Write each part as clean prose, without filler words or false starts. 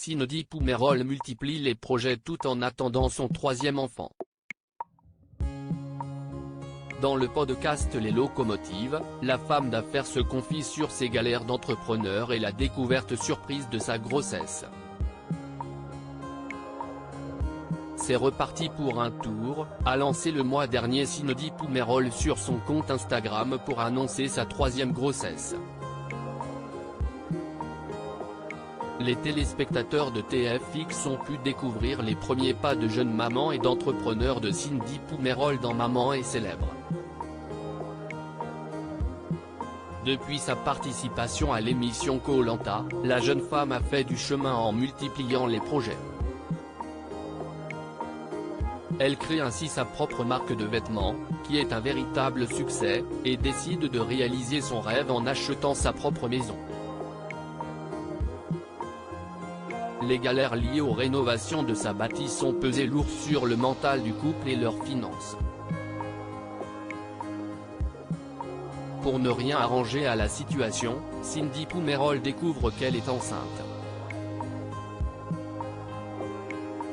Cindy Poumerol multiplie les projets tout en attendant son troisième enfant. Dans le podcast Les Locomotives, la femme d'affaires se confie sur ses galères d'entrepreneur et la découverte surprise de sa grossesse. C'est reparti pour un tour, a lancé le mois dernier Cindy Poumerol sur son compte Instagram pour annoncer sa troisième grossesse. Les téléspectateurs de TFX ont pu découvrir les premiers pas de jeune maman et d'entrepreneur de Cindy Poumerol dans Maman est célèbre. Depuis sa participation à l'émission Koh-Lanta, la jeune femme a fait du chemin en multipliant les projets. Elle crée ainsi sa propre marque de vêtements, qui est un véritable succès, et décide de réaliser son rêve en achetant sa propre maison. Les galères liées aux rénovations de sa bâtisse ont pesé lourd sur le mental du couple et leurs finances. Pour ne rien arranger à la situation, Cindy Poumerol découvre qu'elle est enceinte.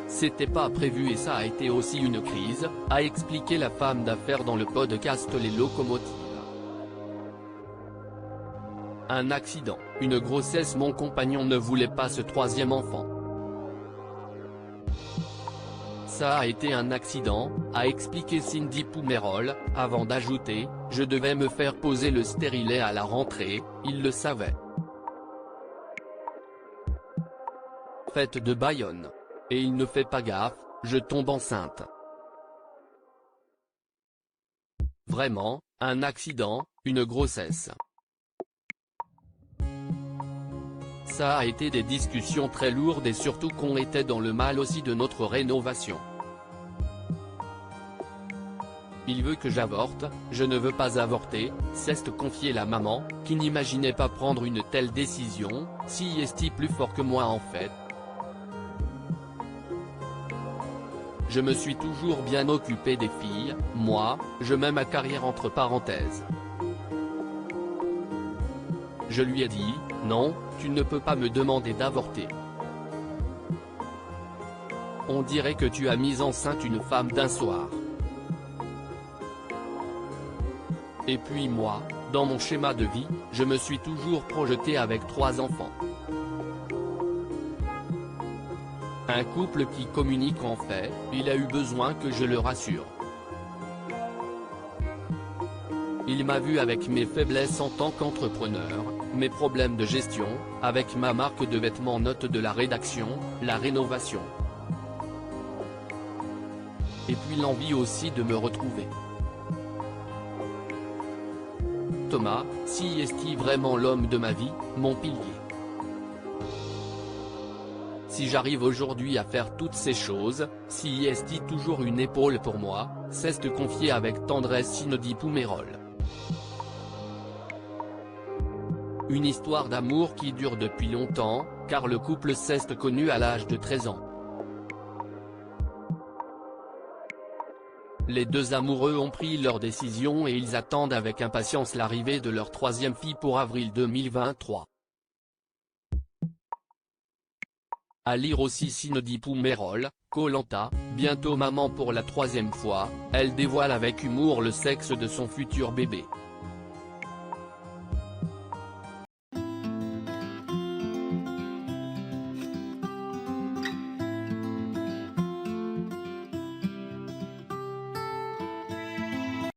C'était pas prévu et ça a été aussi une crise, a expliqué la femme d'affaires dans le podcast Les Locomotives. Un accident, une grossesse, mon compagnon ne voulait pas ce troisième enfant. Ça a été un accident, a expliqué Cindy Poumerol, avant d'ajouter, je devais me faire poser le stérilet à la rentrée, il le savait. Fête de Bayonne. Et il ne fait pas gaffe, je tombe enceinte. Vraiment, un accident, une grossesse. Ça a été des discussions très lourdes et surtout qu'on était dans le mal aussi de notre rénovation. Il veut que j'avorte, je ne veux pas avorter, s'est confié la maman, qui n'imaginait pas prendre une telle décision, si est plus fort que moi en fait. Je me suis toujours bien occupé des filles, moi, je mets ma carrière entre parenthèses. Je lui ai dit, non, tu ne peux pas me demander d'avorter. On dirait que tu as mis enceinte une femme d'un soir. Et puis moi, dans mon schéma de vie, je me suis toujours projeté avec 3 enfants. Un couple qui communique en fait, il a eu besoin que je le rassure. Il m'a vu avec mes faiblesses en tant qu'entrepreneur, mes problèmes de gestion, avec ma marque de vêtements, note de la rédaction, la rénovation. Et puis l'envie aussi de me retrouver. Thomas, si est-il vraiment l'homme de ma vie, mon pilier. Si j'arrive aujourd'hui à faire toutes ces choses, si est-il toujours une épaule pour moi, s'est confié avec tendresse Cindy Poumerol. Une histoire d'amour qui dure depuis longtemps, car le couple s'est connu à l'âge de 13 ans. Les deux amoureux ont pris leur décision et ils attendent avec impatience l'arrivée de leur troisième fille pour avril 2023. À lire aussi Cindy Poumerol, Koh-Lanta, bientôt maman pour la troisième fois, elle dévoile avec humour le sexe de son futur bébé.